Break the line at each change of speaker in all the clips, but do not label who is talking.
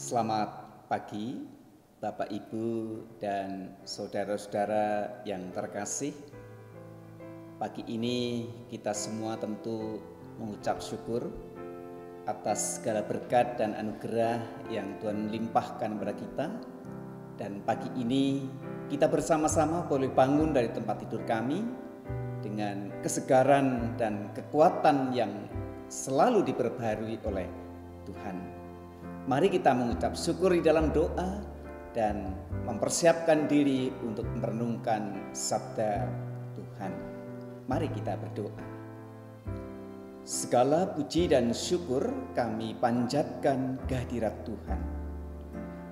Selamat pagi Bapak Ibu dan saudara-saudara yang terkasih. Pagi ini kita semua tentu mengucap syukur atas segala berkat dan anugerah yang Tuhan limpahkan kepada kita. Dan pagi ini kita bersama-sama boleh bangun dari tempat tidur kami dengan kesegaran dan kekuatan yang selalu diperbaharui oleh Tuhan. Mari kita mengucap syukur di dalam doa dan mempersiapkan diri untuk merenungkan sabda Tuhan. Mari kita berdoa. Segala puji dan syukur kami panjatkan kehadirat Tuhan.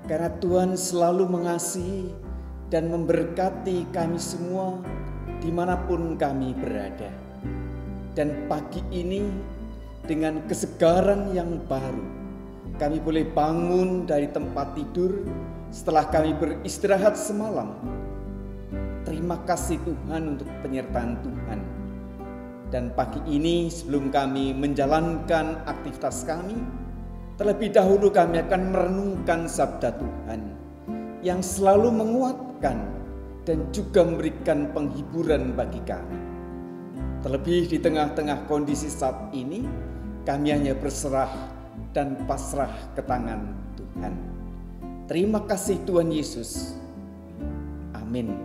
Karena Tuhan selalu mengasihi dan memberkati kami semua dimanapun kami berada. Dan pagi ini dengan kesegaran yang baru, kami boleh bangun dari tempat tidur setelah kami beristirahat semalam. Terima kasih Tuhan untuk penyertaan Tuhan. Dan pagi ini sebelum kami menjalankan aktivitas kami, terlebih dahulu kami akan merenungkan sabda Tuhan yang selalu menguatkan dan juga memberikan penghiburan bagi kami. Terlebih di tengah-tengah kondisi saat ini, kami hanya berserah dan pasrah ke tangan Tuhan. Terima kasih Tuhan Yesus. Amin.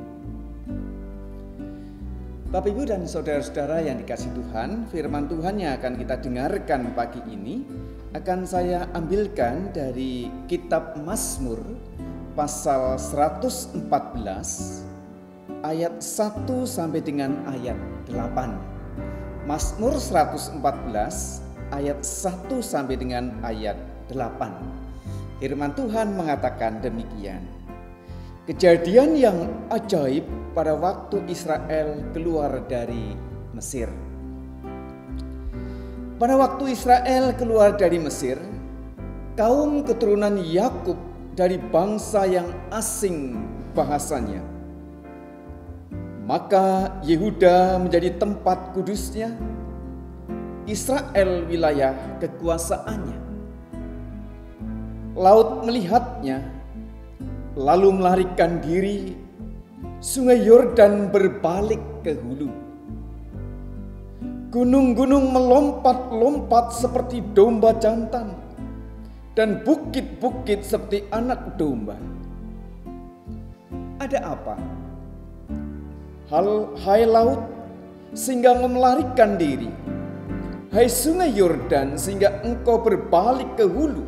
Bapak Ibu dan saudara-saudara yang dikasihi Tuhan, firman Tuhan yang akan kita dengarkan pagi ini akan saya ambilkan dari kitab Mazmur pasal 114 ayat 1 sampai dengan ayat 8. Mazmur 114 ayat 1 sampai dengan ayat 8. Firman Tuhan mengatakan demikian. Kejadian yang ajaib pada waktu Israel keluar dari Mesir. Pada waktu Israel keluar dari Mesir, kaum keturunan Yakub dari bangsa yang asing bahasanya, maka Yehuda menjadi tempat kudusnya, Israel wilayah kekuasaannya. Laut melihatnya, lalu melarikan diri, sungai Yordan berbalik ke hulu. Gunung-gunung melompat-lompat seperti domba jantan, dan bukit-bukit seperti anak domba. Ada apa? Hai laut, sehingga melarikan diri. Hai sungai Yordan, sehingga engkau berbalik ke hulu.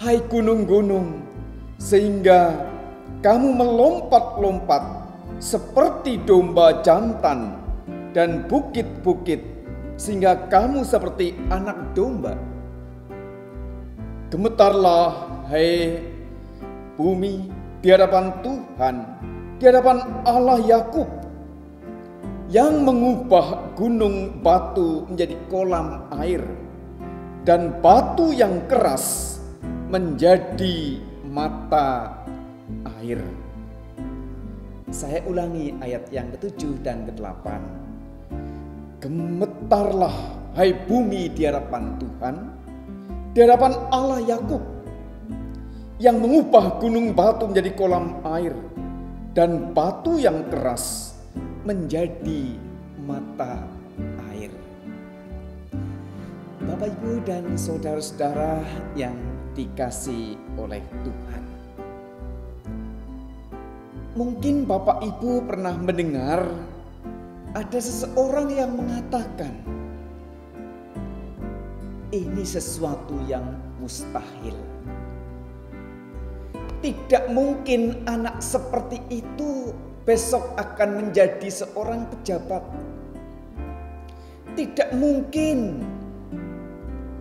Hai gunung-gunung, sehingga kamu melompat-lompat seperti domba jantan, dan bukit-bukit sehingga kamu seperti anak domba. Gemetarlah, hai bumi, di hadapan Tuhan, di hadapan Allah Yakub, yang mengubah gunung batu menjadi kolam air, dan batu yang keras menjadi mata air. Saya ulangi ayat yang ke-7 dan ke-8. Gemetarlah, hai bumi, di hadapan Tuhan, di hadapan Allah Yakub, yang mengubah gunung batu menjadi kolam air, dan batu yang keras menjadi mata air. Bapak, Ibu, dan saudara-saudara yang dikasihi oleh Tuhan, mungkin Bapak Ibu pernah mendengar ada seseorang yang mengatakan, ini sesuatu yang mustahil. Tidak mungkin anak seperti itu besok akan menjadi seorang pejabat. Tidak mungkin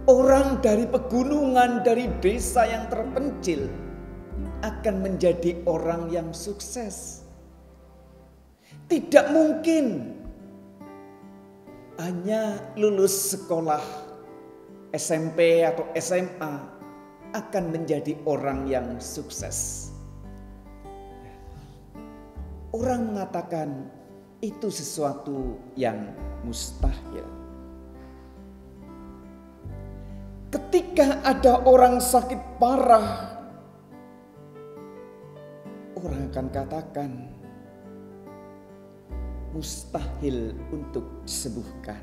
orang dari pegunungan, dari desa yang terpencil akan menjadi orang yang sukses. Tidak mungkin hanya lulus sekolah SMP atau SMA akan menjadi orang yang sukses. Orang mengatakan itu sesuatu yang mustahil. Ketika ada orang sakit parah, orang akan katakan mustahil untuk disembuhkan.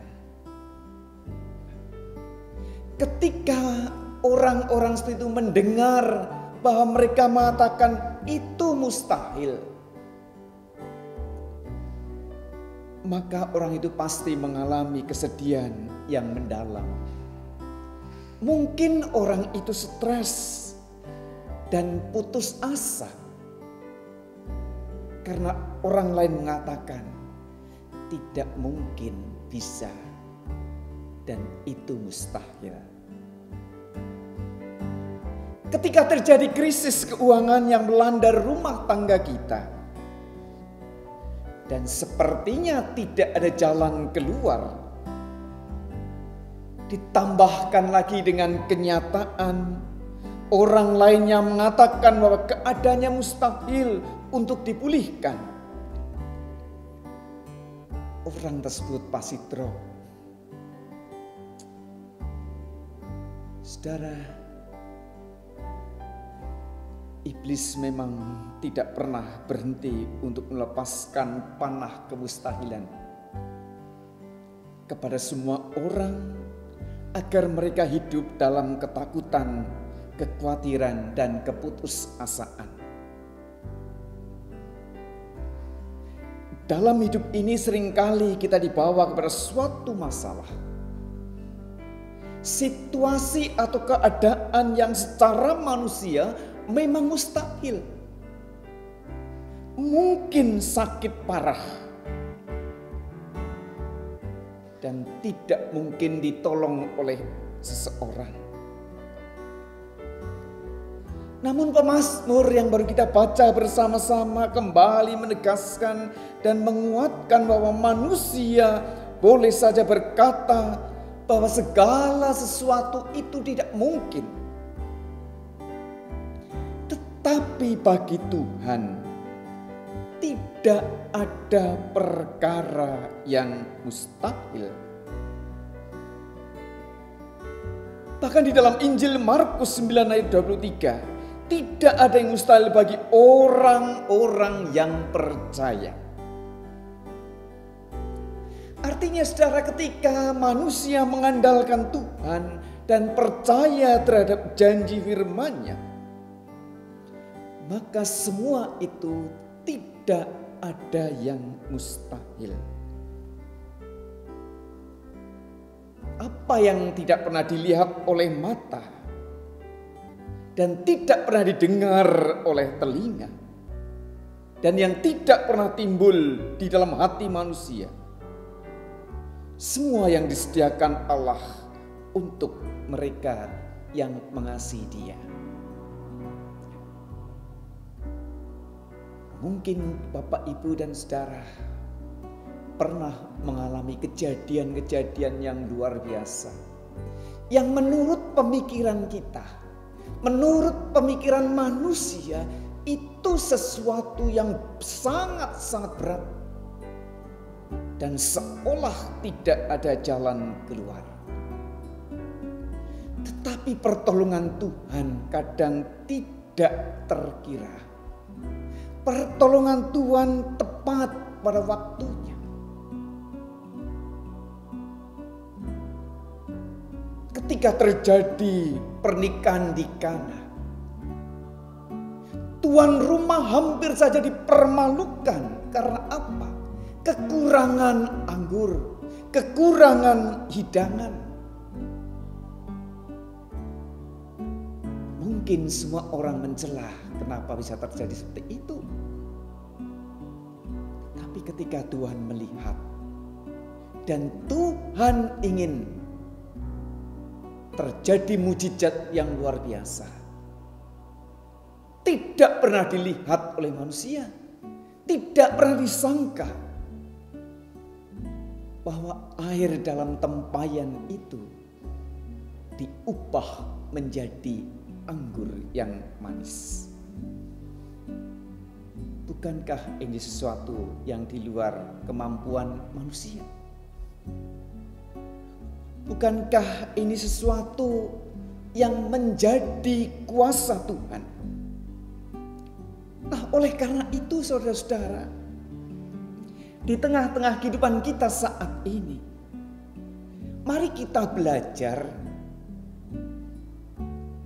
Ketika orang-orang seperti itu mendengar bahwa mereka mengatakan itu mustahil, maka orang itu pasti mengalami kesedihan yang mendalam. Mungkin orang itu stres dan putus asa karena orang lain mengatakan tidak mungkin bisa, dan itu mustahil. Ketika terjadi krisis keuangan yang melanda rumah tangga kita, dan sepertinya tidak ada jalan keluar, ditambahkan lagi dengan kenyataan orang lain yang mengatakan bahwa keadaannya mustahil untuk dipulihkan, orang tersebut pasti drop. Saudara, iblis memang tidak pernah berhenti untuk melepaskan panah kemustahilan kepada semua orang agar mereka hidup dalam ketakutan, kekhawatiran, dan keputusasaan. Dalam hidup ini seringkali kita dibawa kepada suatu masalah, situasi atau keadaan yang secara manusia memang mustahil. Mungkin sakit parah dan tidak mungkin ditolong oleh seseorang. Namun pemazmur yang baru kita baca bersama-sama kembali menegaskan dan menguatkan bahwa manusia boleh saja berkata bahwa segala sesuatu itu tidak mungkin. Tetapi bagi Tuhan tidak ada perkara yang mustahil. Bahkan di dalam Injil Markus 9 ayat 23, tidak ada yang mustahil bagi orang-orang yang percaya. Artinya saudara, ketika manusia mengandalkan Tuhan dan percaya terhadap janji firman-Nya, maka semua itu tidak ada yang mustahil. Apa yang tidak pernah dilihat oleh mata dan tidak pernah didengar oleh telinga dan yang tidak pernah timbul di dalam hati manusia, semua yang disediakan Allah untuk mereka yang mengasihi Dia. Mungkin Bapak, Ibu, dan saudara pernah mengalami kejadian-kejadian yang luar biasa, yang menurut pemikiran kita, menurut pemikiran manusia, itu sesuatu yang sangat-sangat berat dan seolah tidak ada jalan keluar. Tetapi pertolongan Tuhan kadang tidak terkira. Pertolongan Tuhan tepat pada waktunya. Ketika terjadi pernikahan di Kana, tuan rumah hampir saja dipermalukan. Karena apa? Kekurangan anggur, kekurangan hidangan. Mungkin semua orang mencela kenapa bisa terjadi seperti itu. Tapi ketika Tuhan melihat dan Tuhan ingin terjadi mujizat yang luar biasa, tidak pernah dilihat oleh manusia, tidak pernah disangka bahwa air dalam tempayan itu diubah menjadi anggur yang manis. Bukankah ini sesuatu yang di luar kemampuan manusia? Bukankah ini sesuatu yang menjadi kuasa Tuhan? Nah, oleh karena itu saudara-saudara, di tengah-tengah kehidupan kita saat ini, mari kita belajar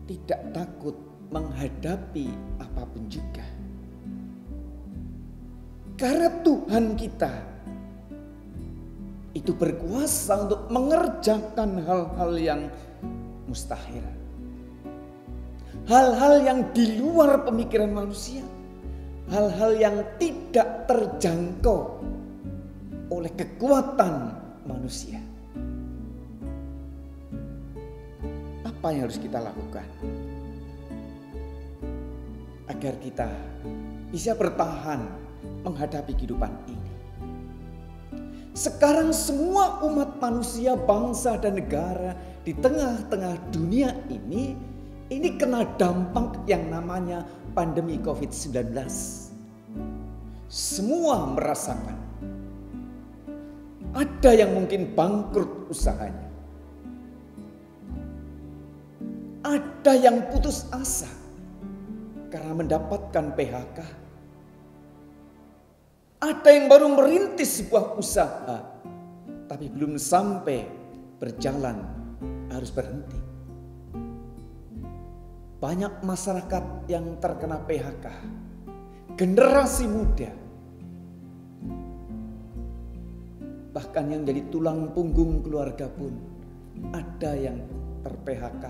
tidak takut menghadapi apapun juga. Karena Tuhan kita itu berkuasa untuk mengerjakan hal-hal yang mustahil. Hal-hal yang di luar pemikiran manusia. Hal-hal yang tidak terjangkau oleh kekuatan manusia. Apa yang harus kita lakukan agar kita bisa bertahan menghadapi kehidupan ini? Sekarang semua umat manusia, bangsa dan negara di tengah-tengah dunia ini kena dampak yang namanya pandemi COVID-19. Semua merasakan. Ada yang mungkin bangkrut usahanya. Ada yang putus asa karena mendapatkan PHK. Ada yang baru merintis sebuah usaha, tapi belum sampai berjalan, harus berhenti. Banyak masyarakat yang terkena PHK, generasi muda, bahkan yang jadi tulang punggung keluarga pun ada yang ter-PHK,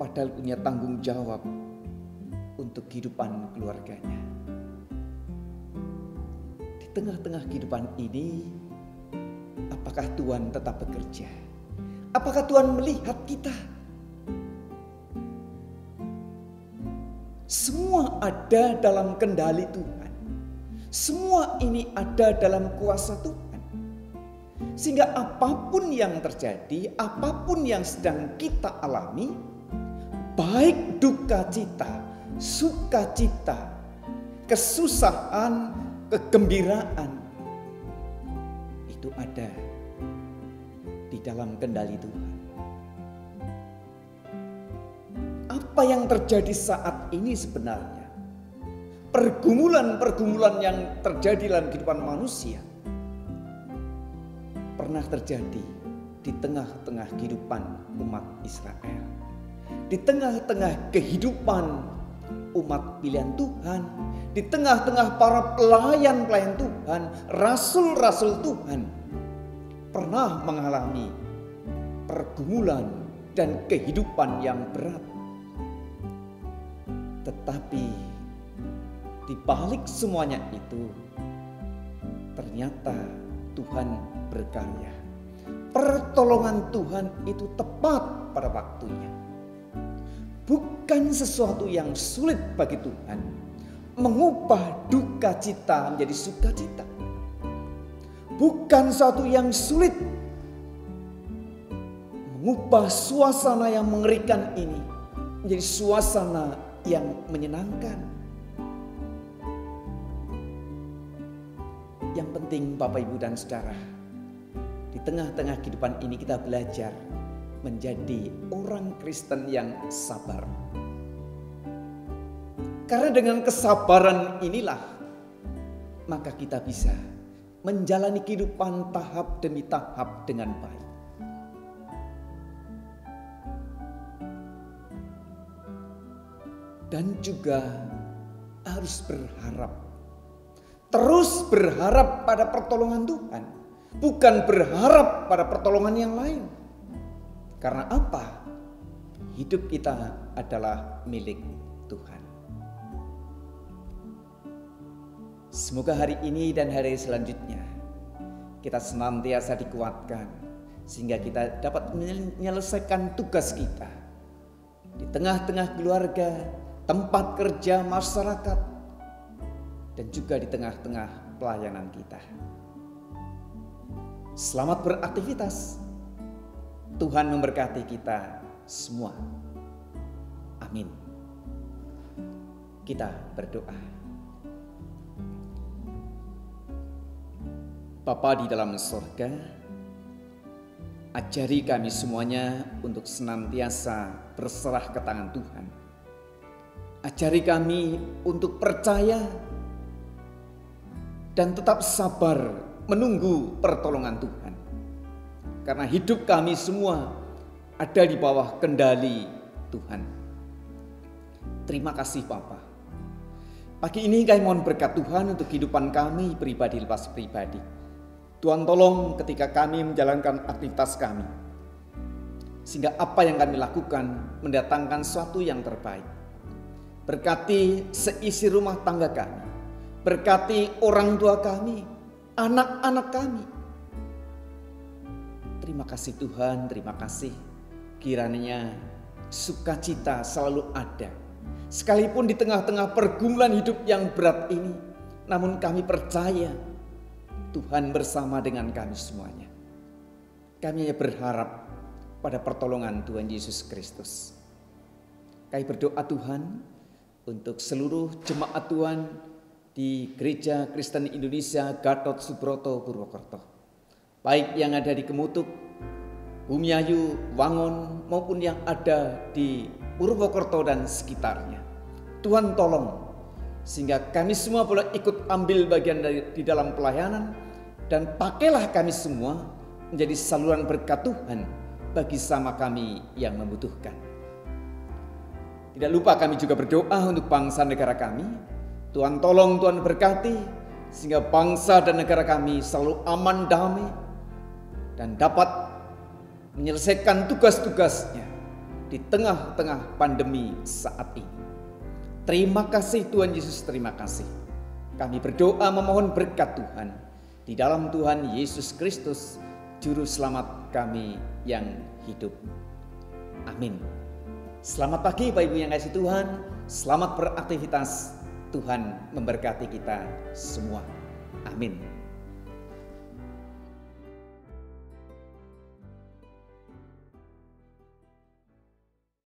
padahal punya tanggung jawab untuk kehidupan keluarganya. Di tengah-tengah kehidupan ini, apakah Tuhan tetap bekerja? Apakah Tuhan melihat kita? Semua ada dalam kendali Tuhan. Semua ini ada dalam kuasa Tuhan. Sehingga apapun yang terjadi, apapun yang sedang kita alami, baik duka cita, sukacita, kesusahan, kegembiraan, itu ada di dalam kendali Tuhan. Apa yang terjadi saat ini sebenarnya? Pergumulan-pergumulan yang terjadi dalam kehidupan manusia pernah terjadi di tengah-tengah kehidupan umat Israel. Di tengah-tengah kehidupan umat pilihan Tuhan. Di tengah-tengah para pelayan-pelayan Tuhan, rasul-rasul Tuhan pernah mengalami pergumulan dan kehidupan yang berat. Tetapi di balik semuanya itu, ternyata Tuhan berkarya. Pertolongan Tuhan itu tepat pada waktunya. Bukan sesuatu yang sulit bagi Tuhan mengubah duka cita menjadi sukacita. Bukan sesuatu yang sulit mengubah suasana yang mengerikan ini menjadi suasana yang menyenangkan. Yang penting Bapak, Ibu, dan Saudara, di tengah-tengah kehidupan ini kita belajar menjadi orang Kristen yang sabar. Karena dengan kesabaran inilah maka kita bisa menjalani kehidupan tahap demi tahap dengan baik. Dan juga harus berharap, terus berharap pada pertolongan Tuhan, bukan berharap pada pertolongan yang lain. Karena apa? Hidup kita adalah milik Tuhan. Semoga hari ini dan hari selanjutnya kita senantiasa dikuatkan sehingga kita dapat menyelesaikan tugas kita di tengah-tengah keluarga, tempat kerja, masyarakat, dan juga di tengah-tengah pelayanan kita. Selamat beraktivitas. Tuhan memberkati kita semua. Amin. Kita berdoa. Bapa di dalam surga, ajari kami semuanya untuk senantiasa berserah ke tangan Tuhan. Ajari kami untuk percaya dan tetap sabar menunggu pertolongan Tuhan. Karena hidup kami semua ada di bawah kendali Tuhan. Terima kasih Bapa. Pagi ini kami mohon berkat Tuhan untuk kehidupan kami pribadi lepas pribadi. Tuhan tolong ketika kami menjalankan aktivitas kami, sehingga apa yang kami lakukan mendatangkan sesuatu yang terbaik. Berkati seisi rumah tangga kami, berkati orang tua kami, anak-anak kami. Terima kasih Tuhan, terima kasih. Kiranya sukacita selalu ada. Sekalipun di tengah-tengah pergumulan hidup yang berat ini, namun kami percaya Tuhan bersama dengan kami semuanya. Kami hanya berharap pada pertolongan Tuhan Yesus Kristus. Kami berdoa Tuhan untuk seluruh jemaat Tuhan di Gereja Kristen Indonesia Gatot Subroto Purwokerto. Baik yang ada di Kemutuk, Bumiayu, Wangon maupun yang ada di Purwokerto dan sekitarnya. Tuhan tolong sehingga kami semua boleh ikut ambil bagian di dalam pelayanan, dan pakailah kami semua menjadi saluran berkat Tuhan bagi sama kami yang membutuhkan. Tidak lupa kami juga berdoa untuk bangsa negara kami. Tuhan tolong, Tuhan berkati sehingga bangsa dan negara kami selalu aman, damai, dan dapat menyelesaikan tugas-tugasnya di tengah-tengah pandemi saat ini. Terima kasih Tuhan Yesus, terima kasih. Kami berdoa memohon berkat Tuhan di dalam Tuhan Yesus Kristus, Juru Selamat kami yang hidup. Amin. Selamat pagi Bapak Ibu yang kasih Tuhan. Selamat beraktivitas. Tuhan memberkati kita semua. Amin.